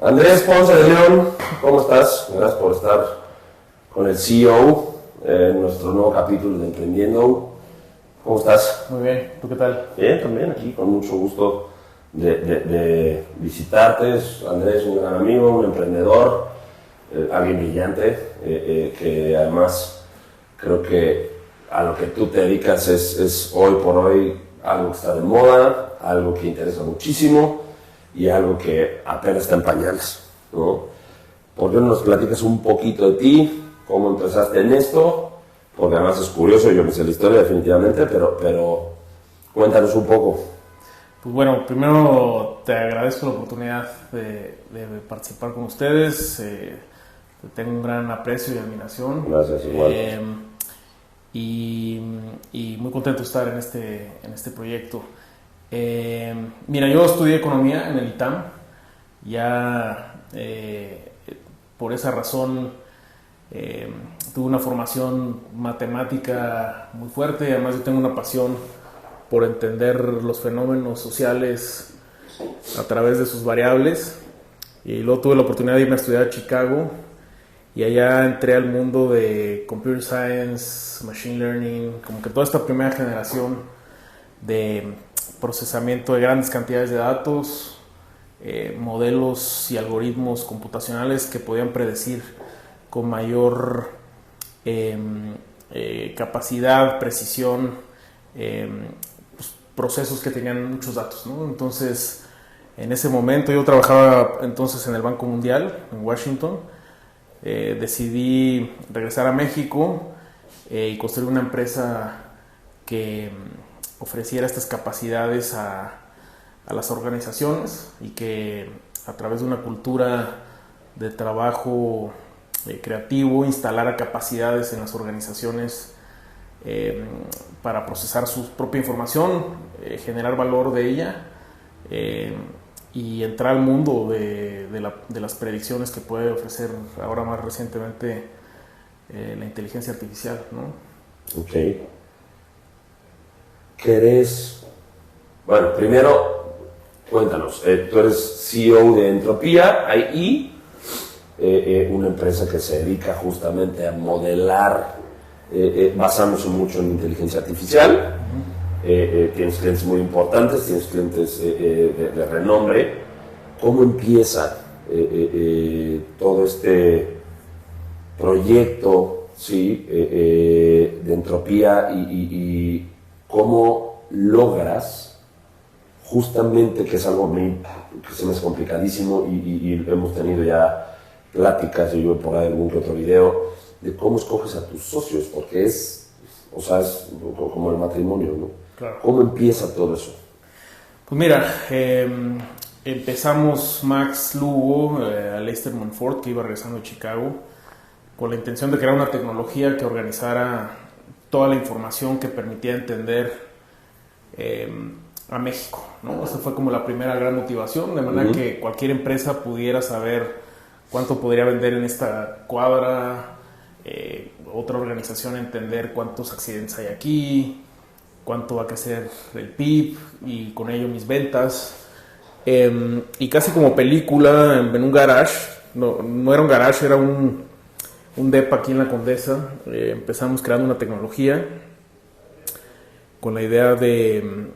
Andrés Ponce de León, ¿cómo estás? Gracias por estar con el CEO en nuestro nuevo capítulo de Emprendiendo. ¿Cómo estás? Muy bien, ¿tú qué tal? Bien, también aquí con mucho gusto de visitarte. Andrés es un gran amigo, un emprendedor, alguien brillante, que además creo que a lo que tú te dedicas es hoy por hoy algo que está de moda, algo que interesa muchísimo y algo que apenas está en pañales, ¿no? ¿Por qué no nos platicas un poquito de ti? ¿Cómo empezaste en esto? Porque además es curioso, yo me sé la historia definitivamente, pero cuéntanos un poco. Pues bueno, primero te agradezco la oportunidad de participar con ustedes. Tengo un gran aprecio y admiración. Gracias, igual. Y muy contento de estar en este proyecto. Mira, yo estudié economía en el ITAM. Ya por esa razón tuve una formación matemática muy fuerte. Además, yo tengo una pasión por entender los fenómenos sociales a través de sus variables. Y luego tuve la oportunidad de irme a estudiar a Chicago. Y allá entré al mundo de Computer Science, Machine Learning, como que toda esta primera generación de procesamiento de grandes cantidades de datos, modelos y algoritmos computacionales que podían predecir con mayor capacidad, precisión, procesos que tenían muchos datos, ¿no? Entonces, en ese momento yo trabajaba entonces en el Banco Mundial, en Washington. Decidí regresar a México y construir una empresa que ofreciera estas capacidades a las organizaciones y que a través de una cultura de trabajo creativo instalara capacidades en las organizaciones para procesar su propia información, generar valor de ella y entrar al mundo de las predicciones que puede ofrecer ahora más recientemente la inteligencia artificial, ¿no? Ok. ¿Qué eres? Bueno, primero, cuéntanos. Tú eres CEO de Entropía AI, una empresa que se dedica justamente a modelar, basándose mucho en inteligencia artificial. Tienes clientes muy importantes, tienes clientes de renombre. ¿Cómo empieza todo este proyecto, ¿sí? De Entropía y cómo logras justamente, que es algo que se me es complicadísimo y hemos tenido ya pláticas, y yo por ahí algún que otro video, de cómo escoges a tus socios, porque es como el matrimonio, ¿no? Claro. ¿Cómo empieza todo eso? Pues mira, empezamos Max Lugo, Lester Monfort, que iba regresando de Chicago, con la intención de crear una tecnología que organizara toda la información que permitía entender a México, ¿no? Esa fue como la primera gran motivación, de manera que cualquier empresa pudiera saber cuánto podría vender en esta cuadra, otra organización entender cuántos accidentes hay aquí, cuánto va a crecer el PIB y con ello mis ventas. Y casi como película, en un garage, no era un garage, era un depa aquí en la Condesa. Empezamos creando una tecnología con la idea de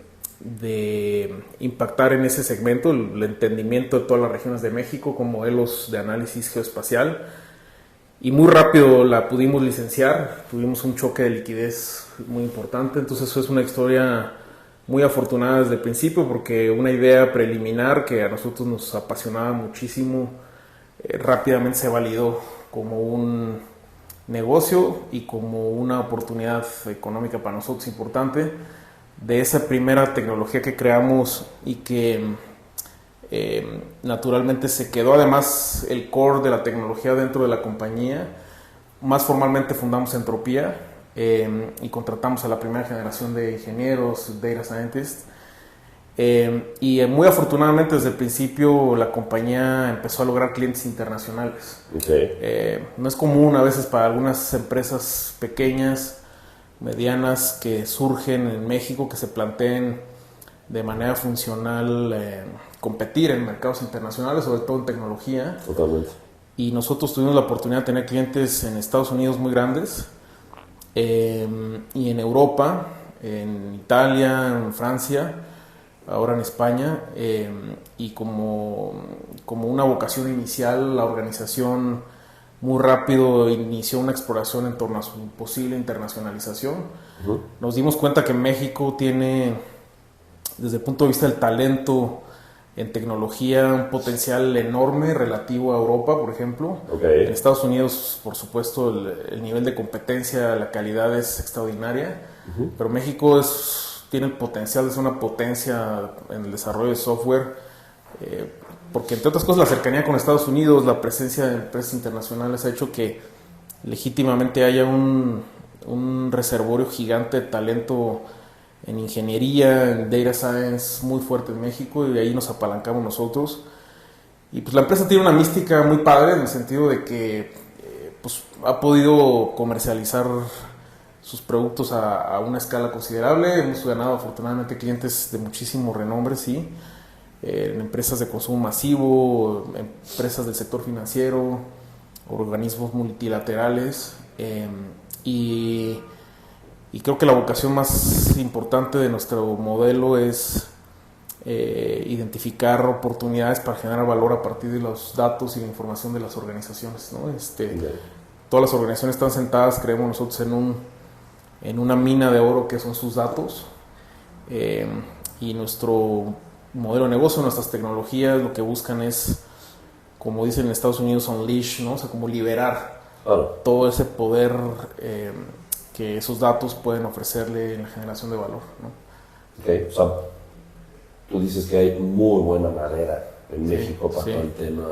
impactar en ese segmento el entendimiento de todas las regiones de México con modelos de análisis geoespacial. Y muy rápido la pudimos licenciar, tuvimos un choque de liquidez muy importante. Entonces eso es una historia muy afortunada desde el principio, porque una idea preliminar que a nosotros nos apasionaba muchísimo rápidamente se validó como un negocio y como una oportunidad económica para nosotros importante. De esa primera tecnología que creamos y que naturalmente se quedó además el core de la tecnología dentro de la compañía. Más formalmente fundamos Entropía y contratamos a la primera generación de ingenieros, data scientists, y muy afortunadamente desde el principio la compañía empezó a lograr clientes internacionales. Okay. No es común a veces para algunas empresas pequeñas, medianas, que surgen en México, que se planteen de manera funcional competir en mercados internacionales, sobre todo en tecnología. Totalmente. Y nosotros tuvimos la oportunidad de tener clientes en Estados Unidos muy grandes, y en Europa, en Italia, en Francia, ahora en España, y como una vocación inicial, la organización muy rápido inició una exploración en torno a su posible internacionalización. Uh-huh. Nos dimos cuenta que México tiene, desde el punto de vista del talento en tecnología, un potencial enorme relativo a Europa, por ejemplo. Okay. En Estados Unidos, por supuesto, el nivel de competencia, la calidad es extraordinaria, uh-huh. Pero México tiene el potencial de ser una potencia en el desarrollo de software, porque entre otras cosas la cercanía con Estados Unidos, la presencia de empresas internacionales ha hecho que legítimamente haya un reservorio gigante de talento en ingeniería, en data science muy fuerte en México, y de ahí nos apalancamos nosotros. Y pues la empresa tiene una mística muy padre en el sentido de que pues ha podido comercializar sus productos a una escala considerable. Hemos ganado afortunadamente clientes de muchísimo renombre, sí, en empresas de consumo masivo, empresas del sector financiero, organismos multilaterales, y creo que la vocación más importante de nuestro modelo es identificar oportunidades para generar valor a partir de los datos y la información de las organizaciones, ¿no? Todas las organizaciones están sentadas, creemos nosotros, en una mina de oro que son sus datos, y nuestro modelo de negocio, nuestras tecnologías, lo que buscan es, como dicen en Estados Unidos, unleash, ¿no? O sea, como liberar todo ese poder que esos datos pueden ofrecerle en la generación de valor, ¿no? Okay, o sea, tú dices que hay muy buena madera en México para todo el tema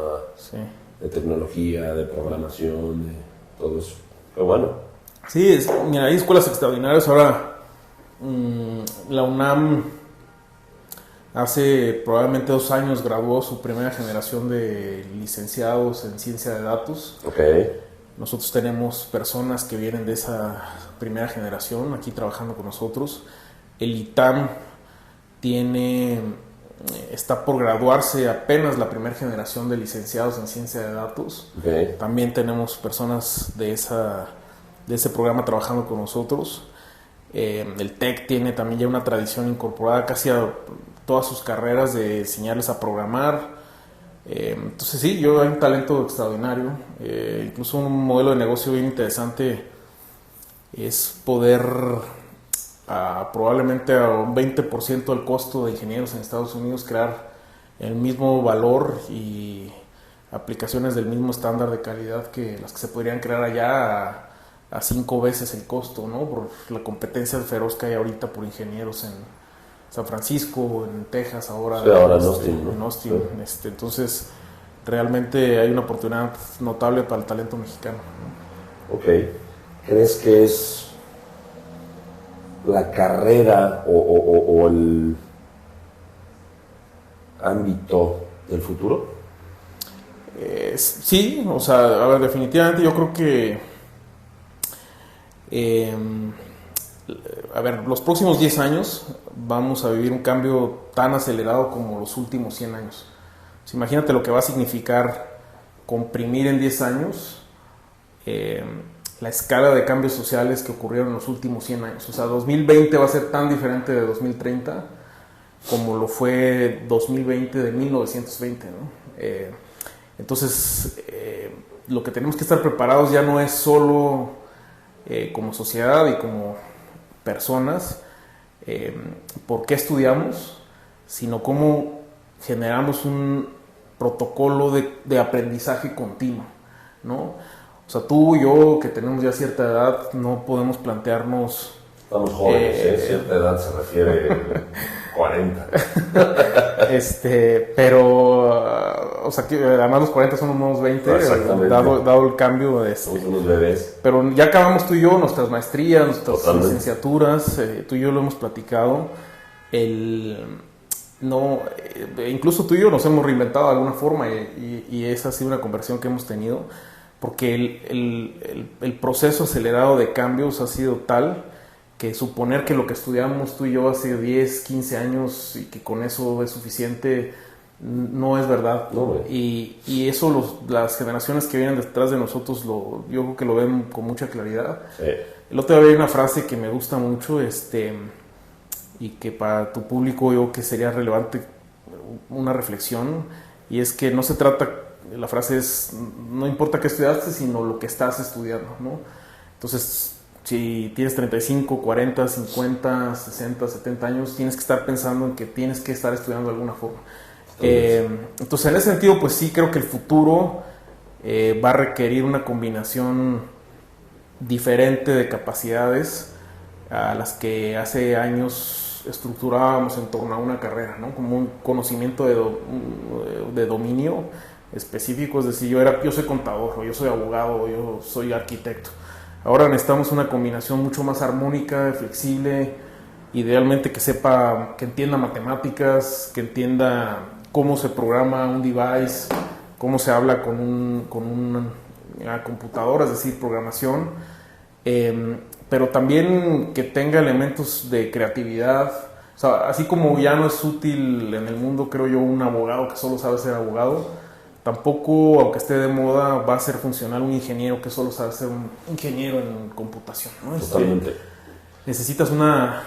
de tecnología, de programación, de todo eso. Pero bueno. Sí, mira, hay escuelas extraordinarias. Ahora, la UNAM hace probablemente 2 años graduó su primera generación de licenciados en ciencia de datos. Okay. Nosotros tenemos personas que vienen de esa primera generación aquí trabajando con nosotros. El ITAM está por graduarse apenas la primera generación de licenciados en ciencia de datos. Okay. También tenemos personas de ese programa trabajando con nosotros. El TEC tiene también ya una tradición incorporada casi a todas sus carreras de enseñarles a programar. Entonces sí, hay un talento extraordinario. Incluso un modelo de negocio bien interesante es poder probablemente a un 20% del costo de ingenieros en Estados Unidos crear el mismo valor y aplicaciones del mismo estándar de calidad que las que se podrían crear allá a 5 veces el costo, ¿no? Por la competencia feroz que hay ahorita por ingenieros en San Francisco, en Texas, ahora en Austin. Sí. Entonces, realmente hay una oportunidad notable para el talento mexicano, ¿no? Ok. ¿Crees que es la carrera o el ámbito del futuro? Sí, o sea, a ver, definitivamente yo creo que los próximos 10 años vamos a vivir un cambio tan acelerado como los últimos 100 años. Pues imagínate lo que va a significar comprimir en 10 años la escala de cambios sociales que ocurrieron en los últimos 100 años. O sea, 2020 va a ser tan diferente de 2030 como lo fue 2020 de 1920, ¿no? Entonces, lo que tenemos que estar preparados ya no es solo como sociedad y como personas, por qué estudiamos, sino cómo generamos un protocolo de aprendizaje continuo, ¿no? O sea, tú y yo, que tenemos ya cierta edad, no podemos plantearnos... Estamos jóvenes, cierta edad se refiere 40. Pero, o sea, que además los 40 son unos 20, dado el cambio. Somos unos bebés. Pero ya acabamos tú y yo nuestras maestrías, nuestras licenciaturas, tú y yo lo hemos platicado. Incluso tú y yo nos hemos reinventado de alguna forma y esa ha sido una conversión que hemos tenido, porque el proceso acelerado de cambios ha sido tal que suponer que lo que estudiamos tú y yo hace 10, 15 años y que con eso es suficiente, no es verdad. No, y eso las generaciones que vienen detrás de nosotros yo creo que lo ven con mucha claridad. Sí. El otro día hay una frase que me gusta mucho y que para tu público yo creo que sería relevante una reflexión, y es que no se trata, la frase es, no importa qué estudiaste, sino lo que estás estudiando, ¿no? Entonces, si tienes 35, 40, 50, 60, 70 años, tienes que estar pensando en que tienes que estar estudiando de alguna forma. Entonces, en ese sentido, pues sí creo que el futuro va a requerir una combinación diferente de capacidades a las que hace años estructurábamos en torno a una carrera, ¿no? Como un conocimiento de dominio específico, es decir, yo soy contador, o yo soy abogado, o yo soy arquitecto. Ahora necesitamos una combinación mucho más armónica, flexible, idealmente que entienda matemáticas, que entienda cómo se programa un device, cómo se habla con una computadora, es decir, programación, pero también que tenga elementos de creatividad. O sea, así como ya no es útil en el mundo, creo yo, un abogado que solo sabe ser abogado, tampoco, aunque esté de moda, va a ser funcional un ingeniero que solo sabe ser un ingeniero en computación, ¿no? Totalmente. Necesitas una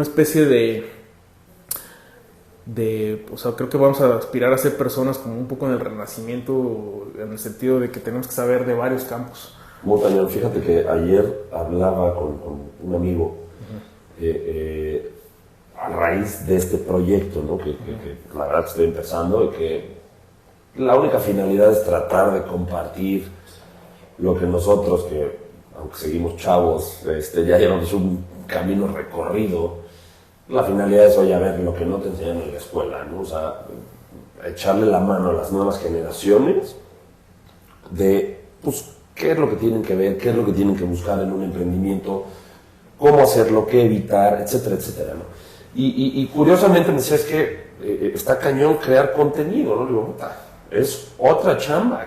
especie o sea, creo que vamos a aspirar a ser personas como un poco en el Renacimiento, en el sentido de que tenemos que saber de varios campos. Muy cañón. Fíjate que ayer hablaba con un amigo a raíz de este proyecto, ¿no? que la verdad que estoy empezando, y que la única finalidad es tratar de compartir lo que nosotros, que aunque seguimos chavos, ya llevamos un camino recorrido. La finalidad es, oye, a ver, lo que no te enseñan en la escuela, ¿no? O sea, echarle la mano a las nuevas generaciones de, pues, qué es lo que tienen que ver, qué es lo que tienen que buscar en un emprendimiento, cómo hacerlo, qué evitar, etcétera, etcétera, ¿no? Y curiosamente me decía, es que está cañón crear contenido, ¿no? Digo, es otra chamba.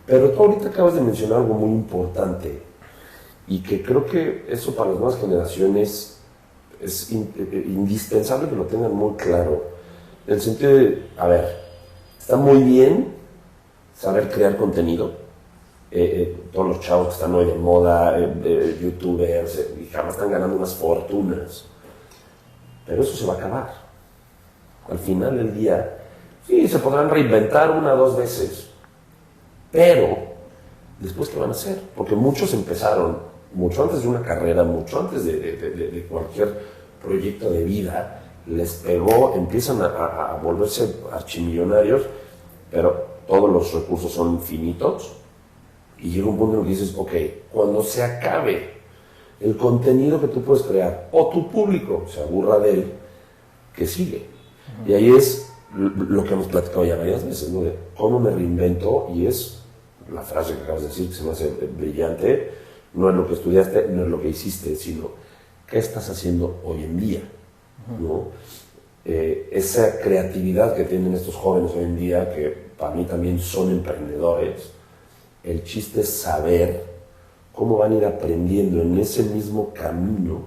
Pero tú ahorita acabas de mencionar algo muy importante, y que creo que eso para las nuevas generaciones es indispensable que lo tengan muy claro. En el sentido de, a ver, está muy bien saber crear contenido. Todos los chavos que están hoy de moda, youtubers, y jamás están ganando unas fortunas. Pero eso se va a acabar. Al final del día, sí, se podrán reinventar una o dos veces. Pero, después, ¿qué van a hacer? Porque muchos empezaron mucho antes de una carrera, mucho antes de cualquier proyecto de vida, les pegó, empiezan a volverse archimillonarios, pero todos los recursos son finitos, y llega un punto en el que dices, ok, cuando se acabe el contenido que tú puedes crear, o tu público se aburra de él, ¿qué sigue? Y ahí es lo que hemos platicado ya varias veces, ¿no? De cómo me reinvento, y es la frase que acabas de decir, que se me hace brillante. No es lo que estudiaste, no es lo que hiciste, sino qué estás haciendo hoy en día, ¿no? Esa creatividad que tienen estos jóvenes hoy en día, que para mí también son emprendedores, el chiste es saber cómo van a ir aprendiendo en ese mismo camino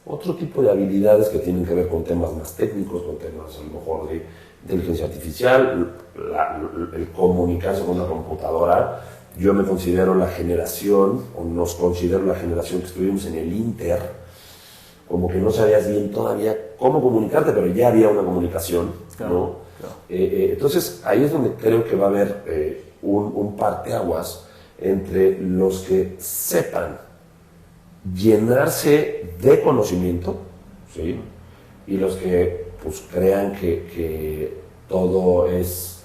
otro tipo de habilidades que tienen que ver con temas más técnicos, con temas a lo mejor de inteligencia artificial, el comunicarse con una computadora. Yo me considero la generación, o nos considero la generación que estuvimos en el Inter, como que no sabías bien todavía cómo comunicarte, pero ya había una comunicación, claro, ¿no? Claro. Entonces, ahí es donde creo que va a haber un parteaguas entre los que sepan llenarse de conocimiento, ¿sí? Y los que pues crean que todo es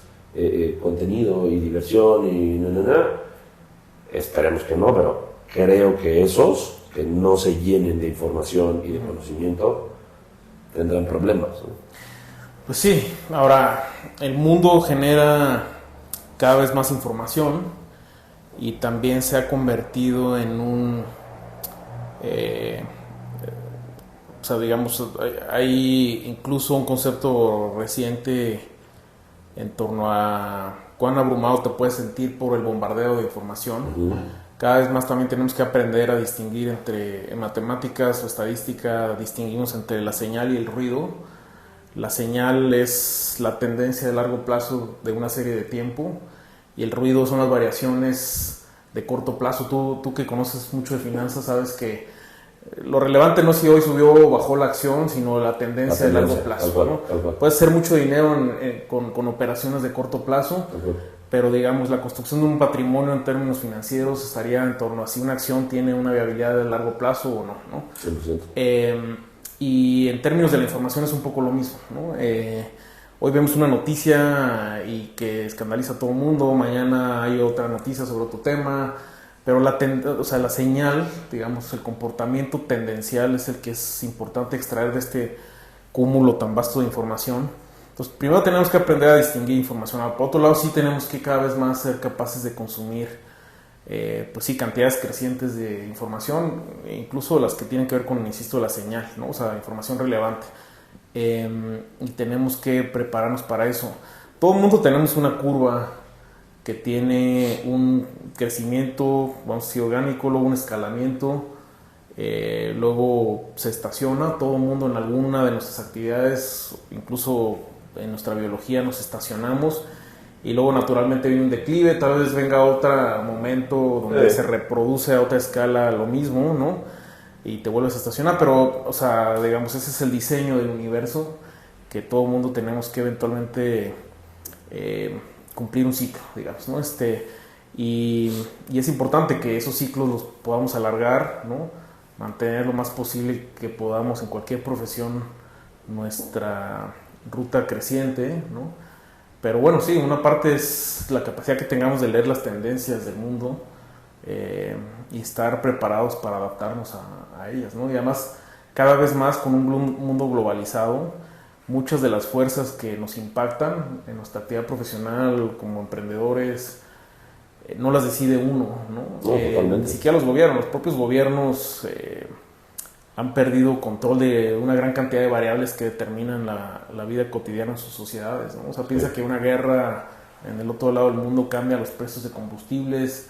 contenido y diversión y esperemos que no, pero creo que esos que no se llenen de información y de conocimiento tendrán problemas, ¿no? Pues sí, ahora el mundo genera cada vez más información, y también se ha convertido en o sea, digamos, hay incluso un concepto reciente en torno a cuán abrumado te puedes sentir por el bombardeo de información. Cada vez más también tenemos que aprender a distinguir en matemáticas o estadística, distinguimos entre la señal y el ruido. La señal es la tendencia de largo plazo de una serie de tiempo y el ruido son las variaciones de corto plazo. Tú que conoces mucho de finanzas sabes que lo relevante no es si hoy subió o bajó la acción, sino la tendencia de largo plazo, ¿no? Puedes hacer mucho dinero con operaciones de corto plazo, pero digamos la construcción de un patrimonio en términos financieros estaría en torno a si una acción tiene una viabilidad de largo plazo o no, ¿no? 100%. Y en términos de la información es un poco lo mismo, ¿no? Hoy vemos una noticia y que escandaliza a todo el mundo, mañana hay otra noticia sobre otro tema, pero la señal, digamos, el comportamiento tendencial es el que es importante extraer de este cúmulo tan vasto de información. Entonces, primero tenemos que aprender a distinguir información. Por otro lado, sí tenemos que cada vez más ser capaces de consumir, pues sí, cantidades crecientes de información, incluso las que tienen que ver con, insisto, la señal, ¿no? O sea, información relevante. Y tenemos que prepararnos para eso. Todo el mundo tenemos una curva que tiene un crecimiento, vamos a decir, orgánico, luego un escalamiento, luego se estaciona. Todo el mundo en alguna de nuestras actividades, incluso en nuestra biología, nos estacionamos y luego naturalmente viene un declive, tal vez venga otro momento donde se reproduce a otra escala lo mismo, ¿no? Y te vuelves a estacionar, pero, o sea, digamos, ese es el diseño del universo, que todo el mundo tenemos que eventualmente cumplir un ciclo, digamos, ¿no? Y es importante que esos ciclos los podamos alargar, ¿no? Mantener lo más posible que podamos en cualquier profesión nuestra ruta creciente, ¿no? Pero bueno, sí, una parte es la capacidad que tengamos de leer las tendencias del mundo y estar preparados para adaptarnos a ellas, ¿no? Y además, cada vez más con un mundo globalizado, muchas de las fuerzas que nos impactan en nuestra actividad profesional como emprendedores no las decide uno, ¿no? Ni siquiera los propios gobiernos han perdido control de una gran cantidad de variables que determinan la vida cotidiana en sus sociedades, ¿no? O sea, piensa que una guerra en el otro lado del mundo cambia los precios de combustibles.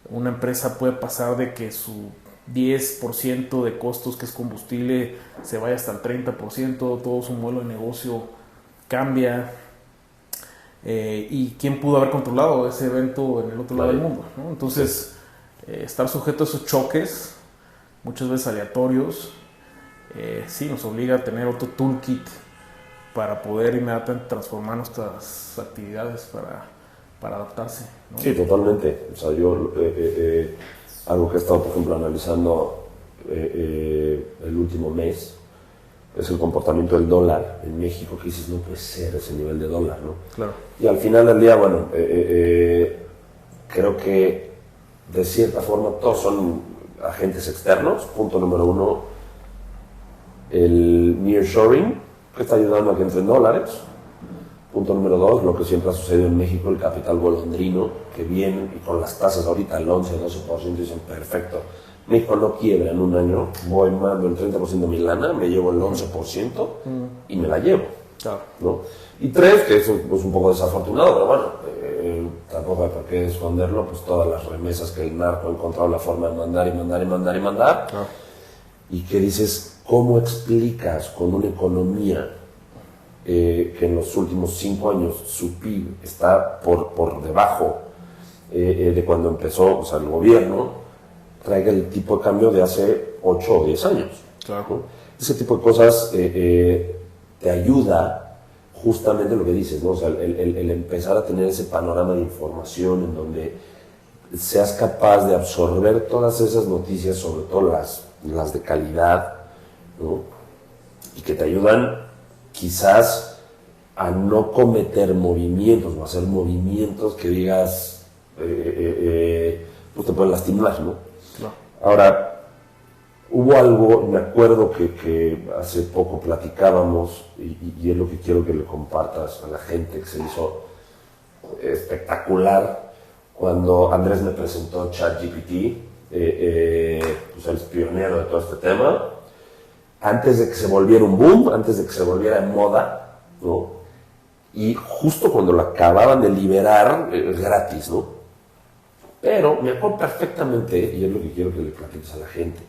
Una empresa puede pasar de que su 10% de costos, que es combustible, se vaya hasta el 30%, todo su modelo de negocio cambia. ¿Y quién pudo haber controlado ese evento en el otro lado del mundo, ¿no? Entonces, estar sujeto a esos choques, muchas veces aleatorios, sí nos obliga a tener otro toolkit para poder inmediatamente transformar nuestras actividades para adaptarse, ¿no? Sí, totalmente. O sea, yo algo que he estado, por ejemplo, analizando el último mes es el comportamiento del dólar en México, que dices, no puede ser ese nivel de dólar, ¿no? Claro. Y al final del día, bueno, creo que de cierta forma todos son agentes externos. Punto número uno, el nearshoring, que está ayudando a que entren dólares. Punto número dos, lo que siempre ha sucedido en México, el capital golondrino, que viene y con las tasas ahorita al 11-12%, dicen, perfecto, México no quiebra en un año, voy mando el 30% de mi lana, me llevo el 11% y me la llevo, ¿no? Y tres, que es un poco desafortunado, pero bueno, tampoco hay por qué esconderlo, pues todas las remesas que el narco ha encontrado la forma de mandar, y que dices, ¿cómo explicas con una economía que en los últimos 5 años su PIB está por debajo de cuando empezó, o sea, el gobierno traiga el tipo de cambio de hace 8 o 10 años? Claro. ¿No? Ese tipo de cosas te ayuda justamente lo que dices, ¿no? O sea, el empezar a tener ese panorama de información en donde seas capaz de absorber todas esas noticias, sobre todo las de calidad, ¿no? Y que te ayudan quizás a no cometer movimientos o hacer movimientos que digas pues te pueden lastimar, ¿no? No. Ahora, hubo algo, me acuerdo que hace poco platicábamos y es lo que quiero que le compartas a la gente, que se hizo espectacular cuando Andrés me presentó ChatGPT, pues él es pionero de todo este tema, antes de que se volviera un boom, antes de que se volviera en moda, ¿no? Y justo cuando lo acababan de liberar, gratis, ¿no? Pero me acuerdo perfectamente, y es lo que quiero que le platiques a la gente.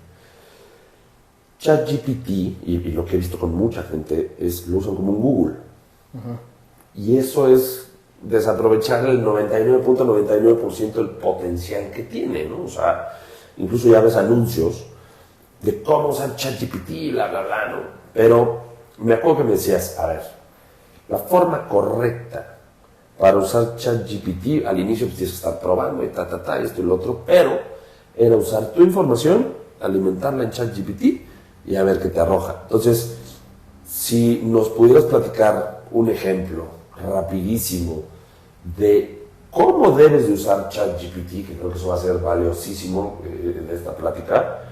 ChatGPT, y lo que he visto con mucha gente, es lo usan como un Google. Y eso es desaprovechar el 99.99% del potencial que tiene, ¿no? O sea, incluso ya ves anuncios de cómo usar ChatGPT, bla, bla, bla, ¿no? Pero me acuerdo que me decías, a ver, la forma correcta para usar ChatGPT, al inicio pues tienes que estar probando y esto y lo otro, pero era usar tu información, alimentarla en ChatGPT y a ver qué te arroja. Entonces, si nos pudieras platicar un ejemplo rapidísimo de cómo debes de usar ChatGPT, que creo que eso va a ser valiosísimo en esta plática.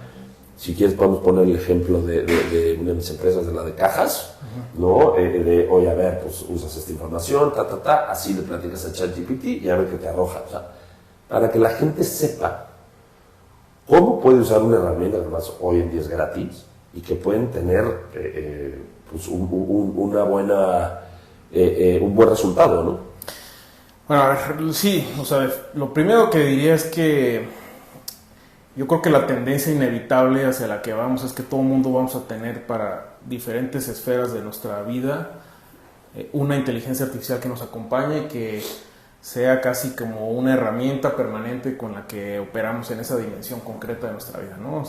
Si quieres podemos poner el ejemplo de una de mis empresas, de la de cajas, ¿no? Oye, a ver, pues usas esta información, así le platicas a ChatGPT y a ver qué te arroja. O sea, para que la gente sepa cómo puede usar una herramienta que además hoy en día es gratis y que pueden tener pues una buena, un buen resultado, ¿no? Bueno, a ver, sí, o sea, lo primero que diría es que yo creo que la tendencia inevitable hacia la que vamos es que todo el mundo vamos a tener para diferentes esferas de nuestra vida una inteligencia artificial que nos acompañe y que sea casi como una herramienta permanente con la que operamos en esa dimensión concreta de nuestra vida, ¿no?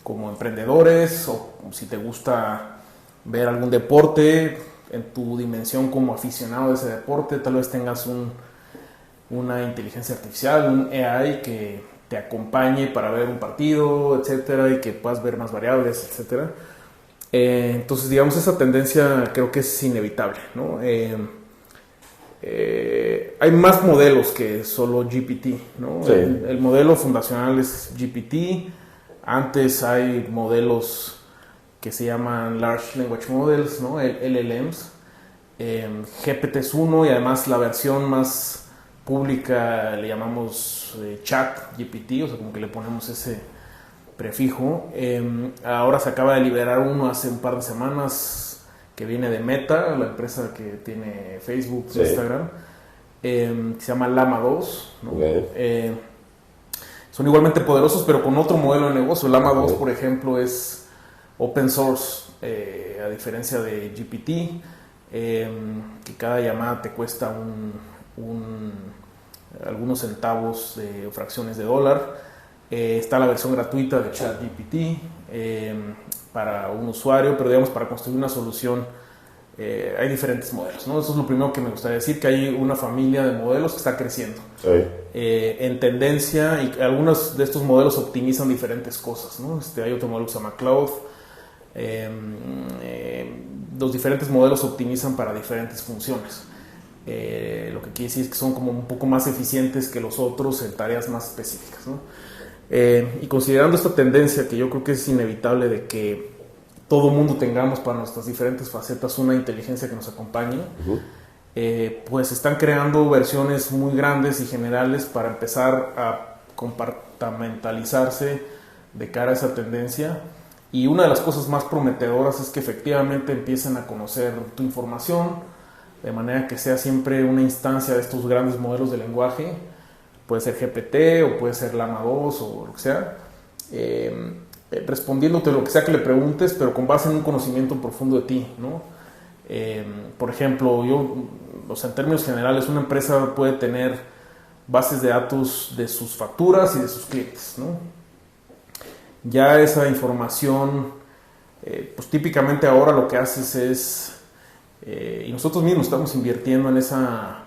Como emprendedores, o si te gusta ver algún deporte, en tu dimensión como aficionado de ese deporte, tal vez tengas una inteligencia artificial, un AI que te acompañe para ver un partido, etcétera, y que puedas ver más variables, etcétera. Entonces, digamos, esa tendencia creo que es inevitable, ¿no? Hay más modelos que solo GPT, ¿no? Sí. El modelo fundacional es GPT. Antes hay modelos que se llaman Large Language Models, ¿no? LLMs. GPT es uno y además la versión más pública le llamamos Chat GPT, o sea, como que le ponemos ese prefijo. Ahora se acaba de liberar uno hace un par de semanas que viene de Meta, la empresa que tiene Facebook, sí, Instagram, que se llama Llama 2, ¿no? Okay. Son igualmente poderosos, pero con otro modelo de negocio. Llama 2, por ejemplo, es open source, a diferencia de GPT, que cada llamada te cuesta algunos centavos de fracciones de dólar. Está la versión gratuita de ChatGPT para un usuario, pero digamos para construir una solución hay diferentes modelos, ¿no? Eso es lo primero que me gustaría decir, que hay una familia de modelos que está creciendo, sí, en tendencia, y algunos de estos modelos optimizan diferentes cosas, ¿no? Hay otro modelo que se llama Cloud. Los diferentes modelos optimizan para diferentes funciones. Lo que quiere decir es que son como un poco más eficientes que los otros en tareas más específicas, ¿no? Y considerando esta tendencia, que yo creo que es inevitable de que todo mundo tengamos para nuestras diferentes facetas una inteligencia que nos acompañe, pues están creando versiones muy grandes y generales para empezar a compartimentalizarse de cara a esa tendencia. Y una de las cosas más prometedoras es que efectivamente empiecen a conocer tu información, de manera que sea siempre una instancia de estos grandes modelos de lenguaje. Puede ser GPT o puede ser Llama 2 o lo que sea, respondiéndote lo que sea que le preguntes, pero con base en un conocimiento profundo de ti, ¿no? Por ejemplo, en términos generales, una empresa puede tener bases de datos de sus facturas y de sus clientes, ¿no? Ya esa información, pues típicamente ahora lo que haces es, y nosotros mismos estamos invirtiendo en esa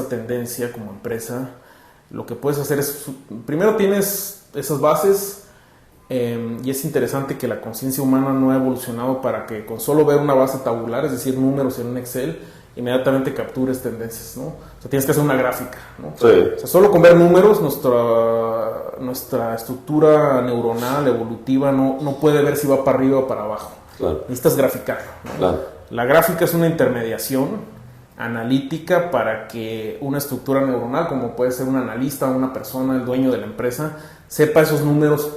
tendencia como empresa. Lo que puedes hacer es, primero tienes esas bases, y es interesante que la conciencia humana no ha evolucionado para que con solo ver una base tabular, es decir, números en un Excel, inmediatamente captures tendencias, ¿no? O sea, tienes que hacer una gráfica, ¿no? Sí. O sea, solo con ver números, nuestra estructura neuronal, evolutiva, no puede ver si va para arriba o para abajo. Claro. Necesitas graficarlo, ¿no? Claro. La gráfica es una intermediación analítica para que una estructura neuronal, como puede ser un analista, una persona, el dueño de la empresa, sepa esos números,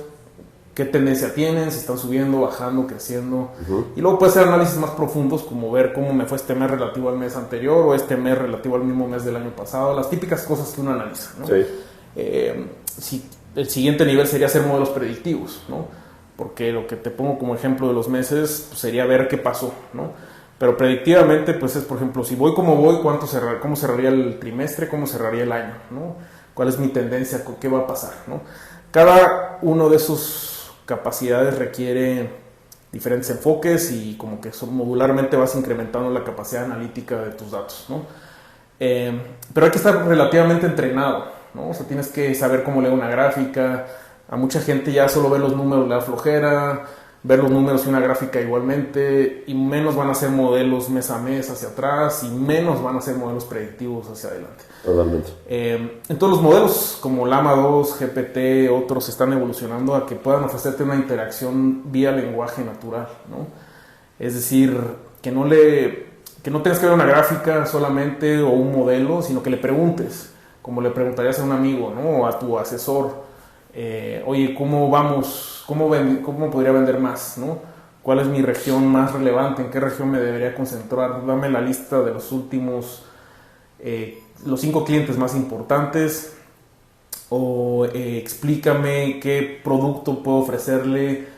qué tendencia tienen, si están subiendo, bajando, creciendo. Y luego puede ser análisis más profundos, como ver cómo me fue este mes relativo al mes anterior o este mes relativo al mismo mes del año pasado, las típicas cosas que uno analiza, ¿no? Sí. Si el siguiente nivel sería hacer modelos predictivos, ¿no? Porque lo que te pongo como ejemplo de los meses pues sería ver qué pasó, ¿no? Pero predictivamente, pues es, por ejemplo, si voy como voy, cómo cerraría el trimestre, cómo cerraría el año, ¿no? ¿Cuál es mi tendencia? ¿Qué va a pasar, ¿no? Cada uno de esos capacidades requiere diferentes enfoques y como que modularmente vas incrementando la capacidad analítica de tus datos, ¿no? Pero hay que estar relativamente entrenado, ¿no? O sea, tienes que saber cómo leer una gráfica. A mucha gente ya solo ver los números le da flojera, ver los números y una gráfica igualmente, y menos van a hacer modelos mes a mes hacia atrás, y menos van a hacer modelos predictivos hacia adelante. Totalmente. Entonces los modelos como Llama 2, GPT, otros están evolucionando a que puedan ofrecerte una interacción vía lenguaje natural, ¿no? Es decir, que no tengas que ver una gráfica solamente o un modelo, sino que le preguntes, como le preguntarías a un amigo, ¿no? O a tu asesor, oye, ¿cómo vamos? ¿Cómo podría vender más, ¿no? ¿Cuál es mi región más relevante? ¿En qué región me debería concentrar? Dame la lista de los últimos, los 5 clientes más importantes, o explícame qué producto puedo ofrecerle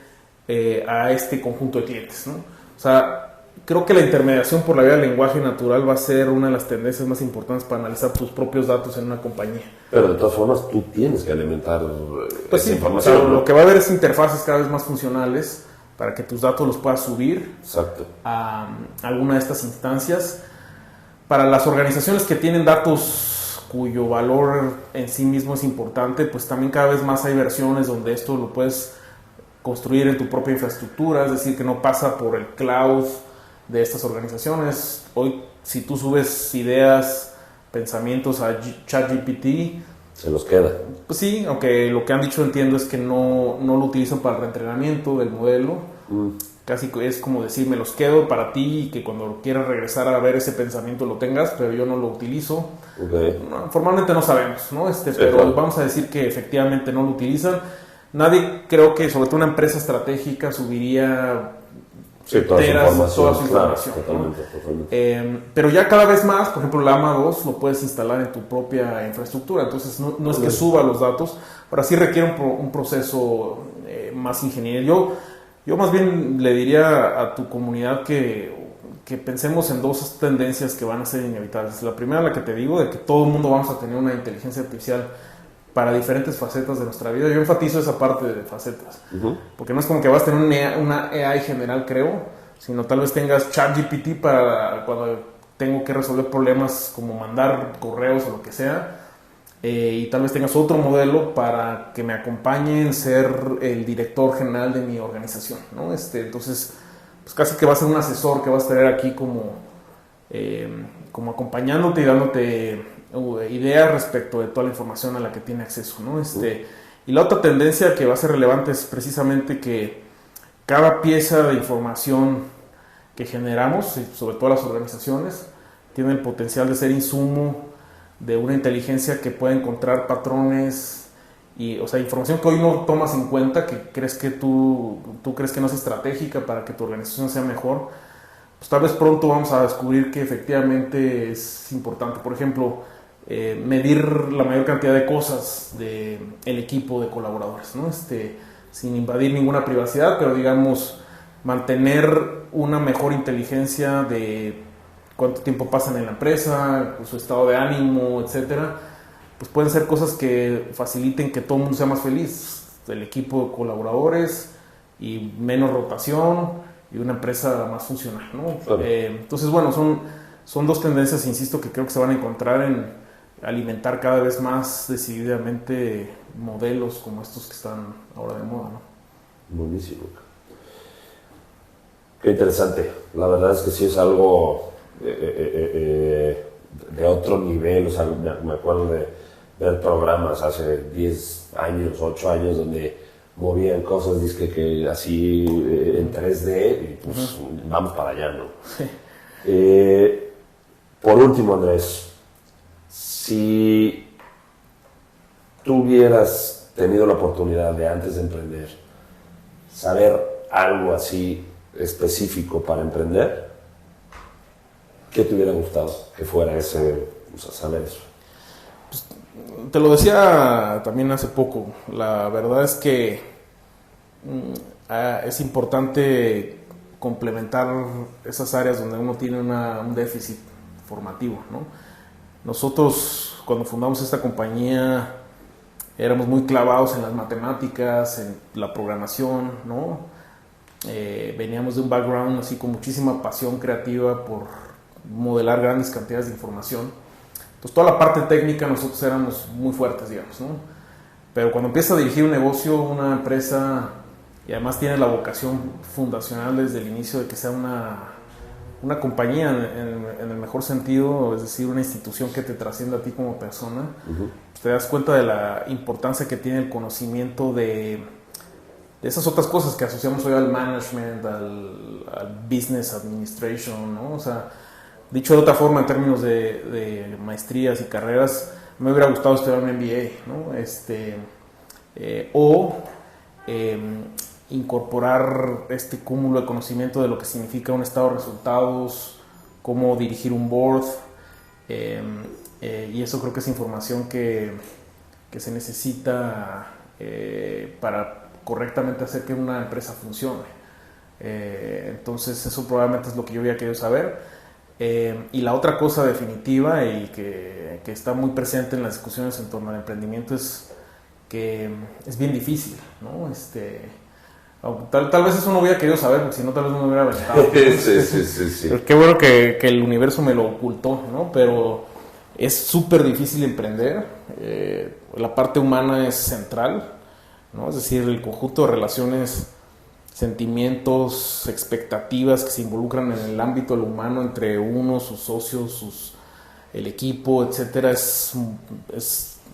a este conjunto de clientes, ¿no? O sea, creo que la intermediación por la vía del lenguaje natural va a ser una de las tendencias más importantes para analizar tus propios datos en una compañía. Pero de todas formas, tú tienes que alimentar pues esa sí, información. O sea, ¿no? lo que va a haber es interfaces cada vez más funcionales para que tus datos los puedas subir Exacto. a alguna de estas instancias. Para las organizaciones que tienen datos cuyo valor en sí mismo es importante, pues también cada vez más hay versiones donde esto lo puedes construir en tu propia infraestructura, es decir, que no pasa por el cloud de estas organizaciones. Hoy, si tú subes ideas, pensamientos a ChatGPT, Se los queda. pues sí, aunque lo que han dicho entiendo es que no lo utilizan para el reentrenamiento del modelo. Casi es como decir, me los quedo para ti y que cuando quieras regresar a ver ese pensamiento lo tengas, pero yo no lo utilizo. Okay. No, formalmente no sabemos, ¿no? Sí, pero claro. vamos a decir que efectivamente no lo utilizan. Nadie, creo que sobre todo una empresa estratégica, subiría Sí, toda su información. toda su información, Claro, ¿no? totalmente. Pero ya cada vez más, por ejemplo, Llama 2 lo puedes instalar en tu propia infraestructura, entonces no es que suba los datos, pero sí requiere un proceso más ingenieril. Yo más bien le diría a tu comunidad que pensemos en 2 tendencias que van a ser inevitables. La primera, la que te digo, de que todo el mundo vamos a tener una inteligencia artificial para diferentes facetas de nuestra vida. Yo enfatizo esa parte de facetas, porque no es como que vas a tener una AI general, creo, sino tal vez tengas ChatGPT para cuando tengo que resolver problemas como mandar correos o lo que sea, y tal vez tengas otro modelo para que me acompañe en ser el director general de mi organización, ¿no? Entonces, pues casi que va a ser un asesor que vas a tener aquí como acompañándote y dándote ideas respecto de toda la información a la que tiene acceso, ¿no? Y la otra tendencia que va a ser relevante es precisamente que cada pieza de información que generamos, sobre todo las organizaciones, tiene el potencial de ser insumo de una inteligencia que puede encontrar patrones y, o sea, información que hoy no tomas en cuenta, que crees que tú crees que no es estratégica para que tu organización sea mejor. Pues tal vez pronto vamos a descubrir que efectivamente es importante. Por ejemplo, medir la mayor cantidad de cosas del equipo de colaboradores, ¿no? Sin invadir ninguna privacidad, pero digamos, mantener una mejor inteligencia de cuánto tiempo pasan en la empresa, su estado de ánimo, etcétera. Pues pueden ser cosas que faciliten que todo el mundo sea más feliz, el equipo de colaboradores y menos rotación y una empresa más funcional, ¿no? Claro. Entonces, bueno, son 2 tendencias, insisto, que creo que se van a encontrar en alimentar cada vez más decididamente modelos como estos que están ahora de moda, ¿no? Buenísimo. Qué interesante. La verdad es que sí es algo de otro nivel. O sea, me acuerdo de ver programas hace 10 años, 8 años, donde movían cosas, dizque que así en 3D, y pues vamos para allá, ¿no? Sí. Por último, Andrés, si tú hubieras tenido la oportunidad de antes de emprender, saber algo así específico para emprender, ¿qué te hubiera gustado que fuera ese, o sea, saber eso? Pues, te lo decía también hace poco, la verdad es que es importante complementar esas áreas donde uno tiene un déficit formativo, ¿no? Nosotros, cuando fundamos esta compañía, éramos muy clavados en las matemáticas, en la programación, ¿no? Veníamos de un background así con muchísima pasión creativa por modelar grandes cantidades de información. Entonces, toda la parte técnica nosotros éramos muy fuertes, digamos, ¿no? Pero cuando empiezas a dirigir un negocio, una empresa, y además tienes la vocación fundacional desde el inicio de que sea una compañía en el mejor sentido, es decir, una institución que te trascienda a ti como persona, pues te das cuenta de la importancia que tiene el conocimiento de esas otras cosas que asociamos hoy al management, al business administration, ¿no? O sea, dicho de otra forma, en términos de maestrías y carreras, me hubiera gustado estudiar un MBA, ¿no? Incorporar este cúmulo de conocimiento de lo que significa un estado de resultados, cómo dirigir un board, y eso creo que es información que se necesita para correctamente hacer que una empresa funcione. Entonces eso probablemente es lo que yo había querido saber. Y la otra cosa definitiva y que está muy presente en las discusiones en torno al emprendimiento es que es bien difícil, ¿no? Tal vez eso no hubiera querido saber, porque si no tal vez no me hubiera aventado. Sí. Pero qué bueno que el universo me lo ocultó, ¿no? Pero es súper difícil emprender. La parte humana es central, ¿no? Es decir, el conjunto de relaciones, sentimientos, expectativas que se involucran en el ámbito de lo humano entre uno, sus socios, el equipo, etcétera, es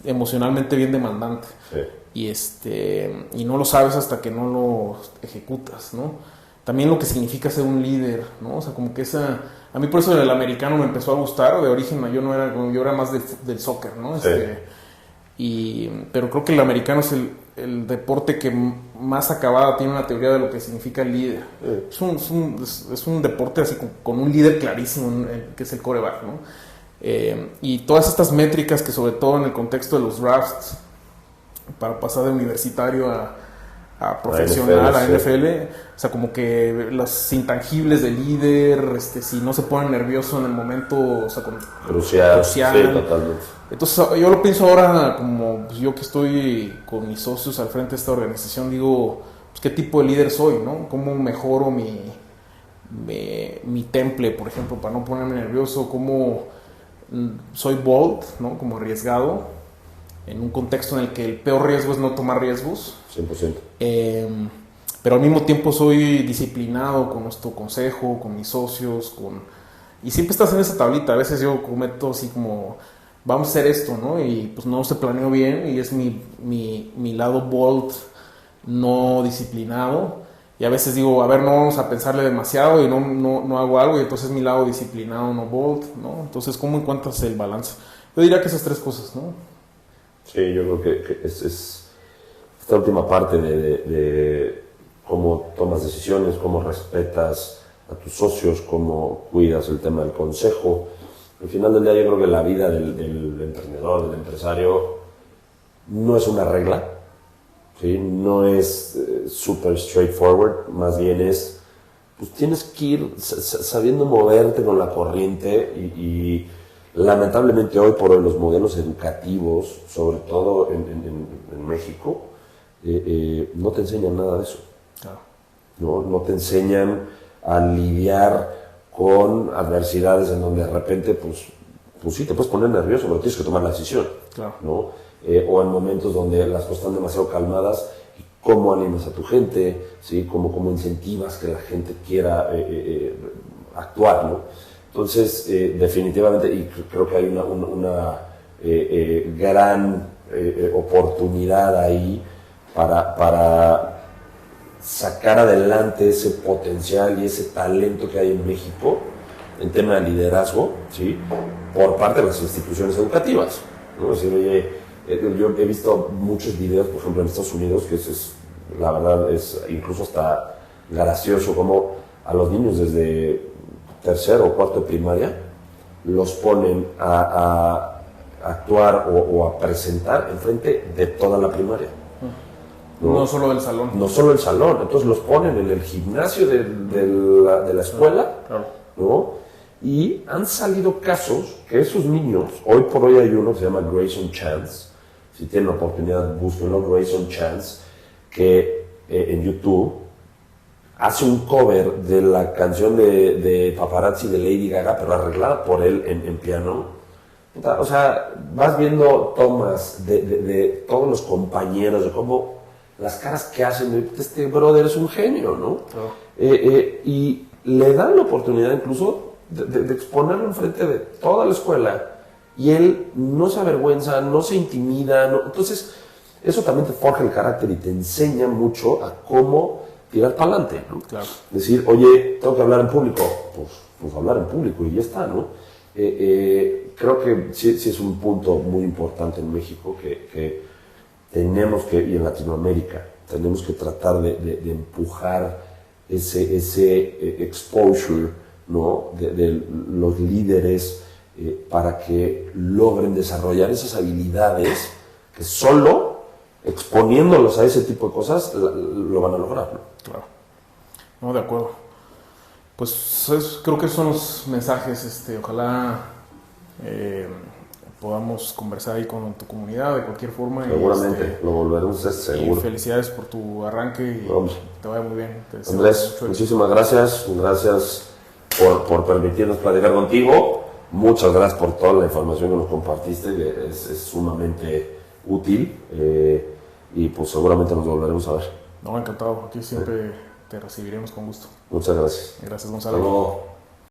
emocionalmente bien demandante. Sí. Y no lo sabes hasta que no lo ejecutas, ¿no? También lo que significa ser un líder, ¿no? O sea, como que a mí por eso el americano me empezó a gustar. De origen yo era más del soccer, ¿no? Sí. Pero creo que el americano es el deporte que más acabada tiene una teoría de lo que significa el líder. Es un deporte así con un líder clarísimo, que es el quarterback, ¿no? Y todas estas métricas que, sobre todo en el contexto de los drafts, para pasar de universitario a profesional, a NFL, o sea, como que los intangibles del líder, si no se pone nervioso en el momento, o sea, crucial. Sí, totalmente. Entonces yo lo pienso ahora como pues, yo que estoy con mis socios al frente de esta organización, digo, pues, ¿qué tipo de líder soy, no? ¿Cómo mejoro mi temple, por ejemplo, para no ponerme nervioso? ¿Cómo soy bold, ¿no? Como arriesgado, en un contexto en el que el peor riesgo es no tomar riesgos? 100%. Pero al mismo tiempo soy disciplinado con nuestro consejo, con mis socios, y siempre estás en esa tablita. A veces yo cometo así como, vamos a hacer esto, ¿no? Y pues no se planeó bien, y es mi lado bold, no disciplinado. Y a veces digo, a ver, no vamos a pensarle demasiado y no hago algo, y entonces mi lado disciplinado, no bold, ¿no? Entonces, ¿cómo encuentras el balance? Yo diría que esas tres cosas, ¿no? Sí, yo creo que es esta última parte de cómo tomas decisiones, cómo respetas a tus socios, cómo cuidas el tema del consejo. Al final del día yo creo que la vida del emprendedor, del empresario, no es una regla, ¿sí? No es súper straightforward, más bien es, pues tienes que ir sabiendo moverte con la corriente y lamentablemente hoy por hoy los modelos educativos, sobre todo en México, no te enseñan nada de eso. No te enseñan a lidiar con adversidades en donde de repente, pues sí, te puedes poner nervioso, pero tienes que tomar la decisión. Claro. ¿No? O en momentos donde las cosas están demasiado calmadas, cómo animas a tu gente, ¿sí? Cómo incentivas que la gente quiera actuar, ¿no? Entonces, definitivamente, y creo que hay una gran oportunidad ahí para sacar adelante ese potencial y ese talento que hay en México en tema de liderazgo, ¿sí? Por parte de las instituciones educativas, ¿no? Es decir, oye, yo he visto muchos videos, por ejemplo, en Estados Unidos, que la verdad es incluso hasta gracioso, como a los niños desde tercero o cuarto de primaria los ponen a actuar o a presentar enfrente de toda la primaria. No solo del salón. No solo el salón, entonces los ponen en el gimnasio de la escuela, Claro. ¿no? Y han salido casos que esos niños, hoy por hoy hay uno que se llama Grayson Chance, si tienen la oportunidad búsquenlo, Grayson Chance, que en YouTube hace un cover de la canción de Paparazzi de Lady Gaga, pero arreglada por él en piano. O sea, vas viendo tomas de todos los compañeros, de cómo las caras que hacen, de este brother es un genio, ¿no? Claro. Y le dan la oportunidad incluso de exponerlo enfrente de toda la escuela y él no se avergüenza, no se intimida, ¿no? Entonces eso también te forja el carácter y te enseña mucho a cómo tirar para adelante, ¿no? Claro. Decir, oye, tengo que hablar en público, pues hablar en público y ya está, ¿no? Creo que sí es un punto muy importante en México que tenemos que, y en Latinoamérica, tenemos que tratar de empujar ese exposure, ¿no? de los líderes para que logren desarrollar esas habilidades que solo exponiéndolos a ese tipo de cosas lo van a lograr, ¿no? Claro. No, de acuerdo. Pues creo que esos son los mensajes. Ojalá podamos conversar ahí con tu comunidad de cualquier forma. Seguramente, lo volveremos a hacer, seguro. Y felicidades por tu arranque y te vaya muy bien. Andrés, muchísimas gracias. Gracias por permitirnos platicar contigo. Muchas gracias por toda la información que nos compartiste, que es sumamente útil. Y pues seguramente nos volveremos a ver. No, encantado. Aquí siempre te recibiremos con gusto. Muchas gracias. Gracias, Gonzalo. Hasta luego.